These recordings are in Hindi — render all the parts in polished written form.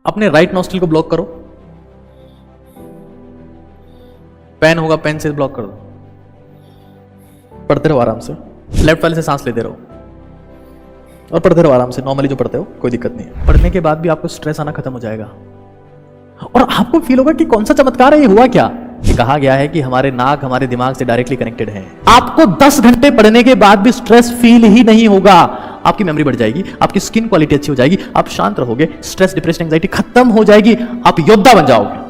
अपने राइट नॉस्ट्रिल को ब्लॉक करो। पेन होगा, पेन से ब्लॉक कर दो। पढ़ते रहो आराम से। लेफ्ट वाले से सांस लेते रहो और पढ़ते रहो आराम से, नॉर्मली जो पढ़ते हो, कोई दिक्कत नहीं है। पढ़ने के बाद भी आपको स्ट्रेस आना खत्म हो जाएगा और आपको फील होगा कि कौन सा चमत्कार है, ये हुआ क्या। ये कहा गया है कि हमारे नाक हमारे दिमाग से डायरेक्टली कनेक्टेड है। आपको 10 घंटे पढ़ने के बाद भी स्ट्रेस फील ही नहीं होगा। आपकी मेमोरी बढ़ जाएगी, आपकी स्किन क्वालिटी अच्छी हो जाएगी, आप शांत रहोगे, स्ट्रेस डिप्रेशन एंजाइटी खत्म हो जाएगी, आप योद्धा बन जाओगे,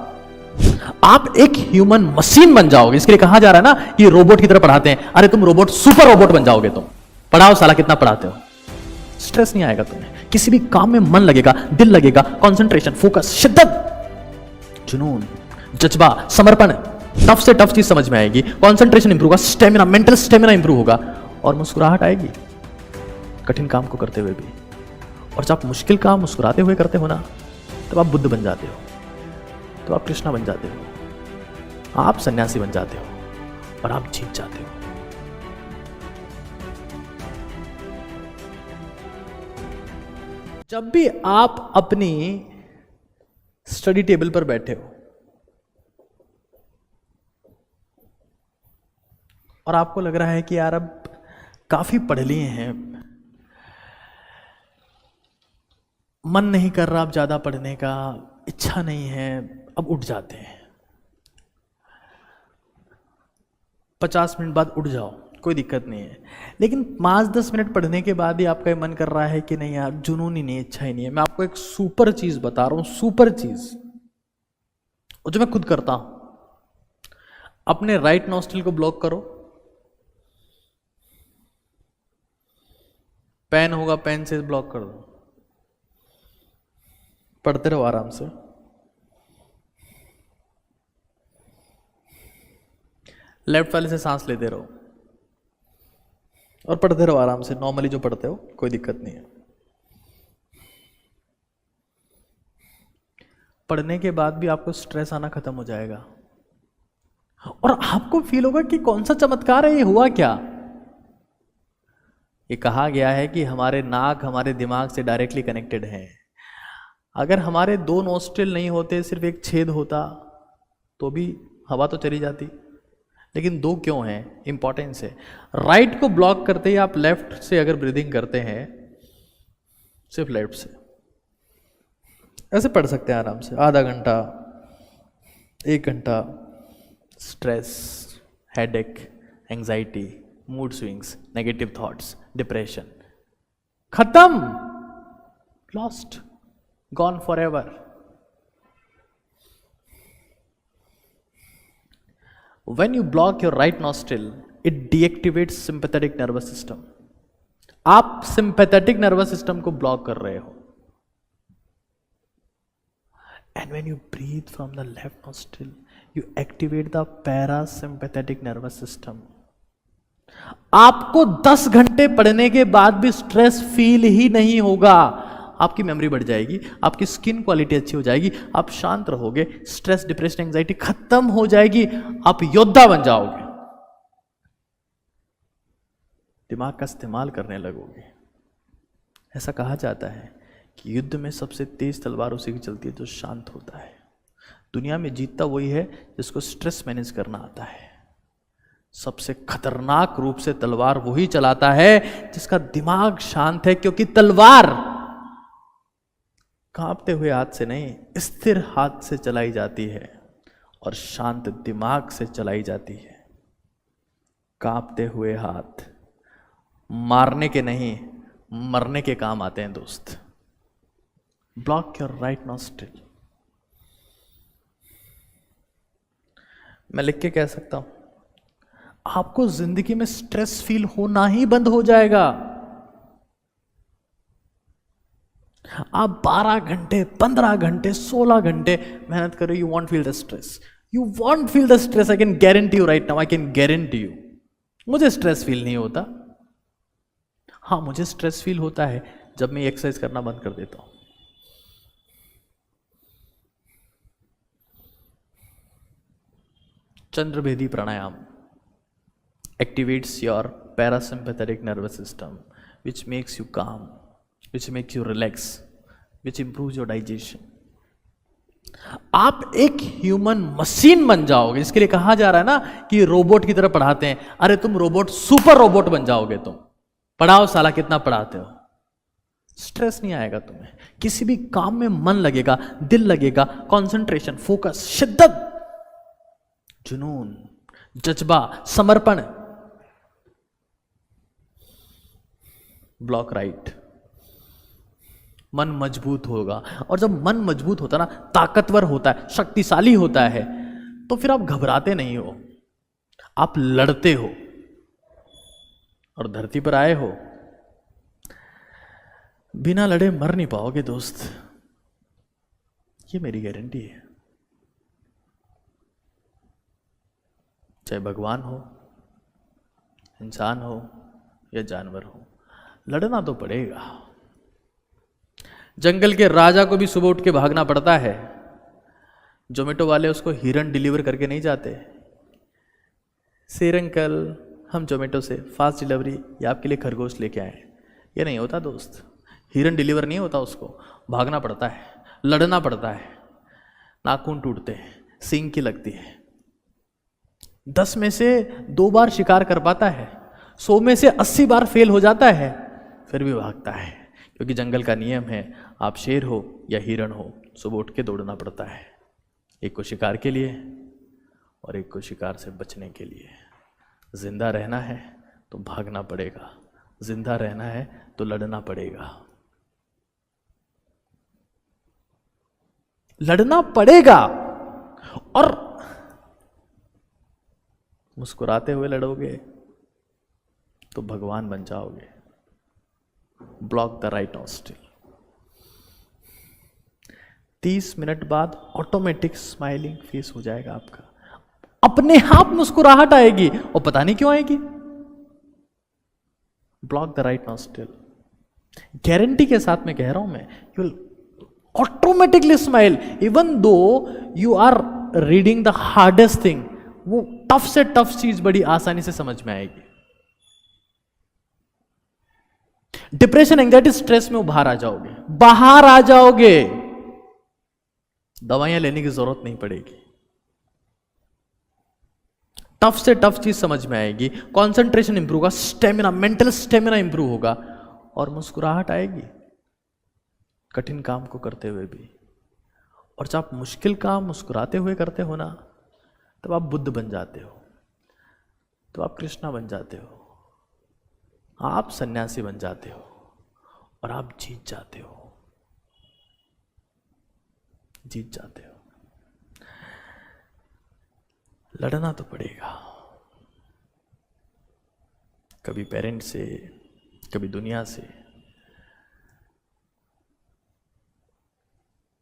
आप एक ह्यूमन मशीन बन जाओगे। इसके लिए कहा जा रहा है ना कि रोबोट की तरह पढ़ाते हैं। अरे तुम रोबोट, सुपर रोबोट बन जाओगे तुम। पढ़ाओ साला, कितना पढ़ाते हो, स्ट्रेस नहीं आएगा तुम्हें, किसी भी काम में मन लगेगा, दिल लगेगा, कंसंट्रेशन, फोकस, शिद्दत, जुनून, जज्बा, समर्पण, टफ से टफ चीज समझ में आएगी, कंसंट्रेशन इंप्रूव होगा, स्टेमिना, मेंटल स्टेमिना इंप्रूव होगा और मुस्कुराहट आएगी कठिन काम को करते हुए भी। और जब आप मुश्किल काम मुस्कुराते हुए करते हो ना, तब आप बुद्ध बन जाते हो, तो आप कृष्णा बन जाते हो, आप सन्यासी बन जाते हो और आप जीत जाते हो। जब भी आप अपनी स्टडी टेबल पर बैठे हो और आपको लग रहा है कि यार अब काफी पढ़ लिए हैं, मन नहीं कर रहा अब ज्यादा पढ़ने का, इच्छा नहीं है, अब उठ जाते हैं। 50 मिनट बाद उठ जाओ, कोई दिक्कत नहीं है, लेकिन 5-10 मिनट पढ़ने के बाद ही आपका मन कर रहा है कि नहीं यार, जुनून ही नहीं, इच्छा ही नहीं है। मैं आपको एक सुपर चीज बता रहा हूं, सुपर चीज, और जो मैं खुद करता हूं। अपने राइट नॉस्ट्रिल को ब्लॉक करो। पेन होगा, पेन से ब्लॉक कर दो। पढ़ते रहो आराम से। लेफ्ट वाले से सांस लेते रहो और पढ़ते रहो आराम से, नॉर्मली जो पढ़ते हो, कोई दिक्कत नहीं है। पढ़ने के बाद भी आपको स्ट्रेस आना खत्म हो जाएगा और आपको फील होगा कि कौन सा चमत्कार है, ये हुआ क्या। ये कहा गया है कि हमारे नाक हमारे दिमाग से डायरेक्टली कनेक्टेड है। अगर हमारे 2 नोस्ट्रिल नहीं होते, सिर्फ एक छेद होता, तो भी हवा तो चली जाती, लेकिन 2 क्यों हैं, इंपॉर्टेंस है। राइट को ब्लॉक करते ही आप लेफ्ट से अगर ब्रीदिंग करते हैं, सिर्फ लेफ्ट से, ऐसे पढ़ सकते हैं आराम से, आधा घंटा, 1 घंटा। Stress, headache, anxiety, mood swings, negative thoughts, depression खत्म, lost, gone forever. When you block your right nostril, it deactivates sympathetic nervous system. आप sympathetic nervous system को block कर रहे हो। And when you breathe from the left nostril, you activate the parasympathetic nervous system. आपको 10 घंटे पढ़ने के बाद भी स्ट्रेस फील ही नहीं होगा। आपकी मेमोरी बढ़ जाएगी, आपकी स्किन क्वालिटी अच्छी हो जाएगी, आप शांत रहोगे, स्ट्रेस डिप्रेशन एंजाइटी खत्म हो जाएगी, आप योद्धा बन जाओगे, दिमाग का इस्तेमाल करने लगोगे। ऐसा कहा जाता है कि युद्ध में सबसे तेज तलवार उसी की चलती है जो शांत होता है। दुनिया में जीतता वही है जिसको स्ट्रेस मैनेज करना आता है। सबसे खतरनाक रूप से तलवार वही चलाता है जिसका दिमाग शांत है, क्योंकि तलवार कांपते हुए हाथ से नहीं, स्थिर हाथ से चलाई जाती है और शांत दिमाग से चलाई जाती है। कांपते हुए हाथ मारने के नहीं, मरने के काम आते हैं दोस्त। Block your right nostril. मैं लिख के कह सकता हूं, आपको जिंदगी में स्ट्रेस फील होना ही बंद हो जाएगा। आप 12 घंटे, 15 घंटे, 16 घंटे मेहनत करो, you want feel the stress, you want feel the stress. I can guarantee you right now, I can guarantee you. मुझे स्ट्रेस फील नहीं होता। हाँ, मुझे स्ट्रेस फील होता है जब मैं एक्सरसाइज करना बंद कर देता हूं। चंद्रभेदी प्राणायाम activates your parasympathetic nervous system, which makes you calm, which makes you relax, which improves your digestion, आप एक ह्यूमन मशीन बन जाओगे, जिसके लिए कहा जा रहा है ना कि रोबोट की तरह पढ़ाते हैं। अरे तुम रोबोट, सुपर रोबोट बन जाओगे तुम। पढ़ाओ साला, कितना पढ़ाते हो। स्ट्रेस नहीं आएगा तुम्हें, किसी भी काम में मन लगेगा, दिल लगेगा, कंसंट्रेशन, फोकस, शिद्दत, जुनून, जज्बा, समर्पण। Block right. मन मजबूत होगा, और जब मन मजबूत होता है ना, ताकतवर होता है, शक्तिशाली होता है, तो फिर आप घबराते नहीं हो, आप लड़ते हो। और धरती पर आए हो, बिना लड़े मर नहीं पाओगे दोस्त, ये मेरी गारंटी है। चाहे भगवान हो, इंसान हो या जानवर हो, लड़ना तो पड़ेगा। जंगल के राजा को भी सुबह उठ के भागना पड़ता है। जोमेटो वाले उसको हिरन डिलीवर करके नहीं जाते। शेर अंकल, हम जोमेटो से फास्ट डिलीवरी, ये आपके लिए खरगोश लेके आए, ये नहीं होता दोस्त। हिरन डिलीवर नहीं होता, उसको भागना पड़ता है, लड़ना पड़ता है, नाखून टूटते हैं, सींग की लगती है। 10 में से 2 बार शिकार कर पाता है, 100 में से 80 बार फेल हो जाता है, फिर भी भागता है, क्योंकि जंगल का नियम है, आप शेर हो या हिरण हो, सुबह उठ के दौड़ना पड़ता है। एक को शिकार के लिए और एक को शिकार से बचने के लिए। जिंदा रहना है तो भागना पड़ेगा, जिंदा रहना है तो लड़ना पड़ेगा। लड़ना पड़ेगा, और मुस्कुराते हुए लड़ोगे तो भगवान बन जाओगे। Block the right nostril. 30 minute बाद ऑटोमेटिक स्माइलिंग फेस हो जाएगा आपका, अपने आप मुस्कुराहट आएगी, और पता नहीं क्यों आएगी। Block the right nostril, guarantee के साथ में कह रहा हूं मैं, you will automatically smile even though you are reading the hardest thing. वो टफ से टफ चीज बड़ी आसानी से समझ में आएगी। डिप्रेशन, एंजाइटी, स्ट्रेस में बाहर आ जाओगे, बाहर आ जाओगे, दवाइयां लेने की जरूरत नहीं पड़ेगी। टफ से टफ चीज समझ में आएगी, कंसंट्रेशन इंप्रूव होगा, स्टेमिना, मेंटल स्टेमिना इंप्रूव होगा, और मुस्कुराहट आएगी कठिन काम को करते हुए भी। और जब आप मुश्किल काम मुस्कुराते हुए करते हो ना, तब आप बुद्ध बन जाते हो, तो आप कृष्णा बन जाते हो, आप सन्यासी बन जाते हो, और आप जीत जाते हो, जीत जाते हो। लड़ना तो पड़ेगा, कभी पेरेंट से, कभी दुनिया से,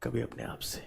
कभी अपने आप से।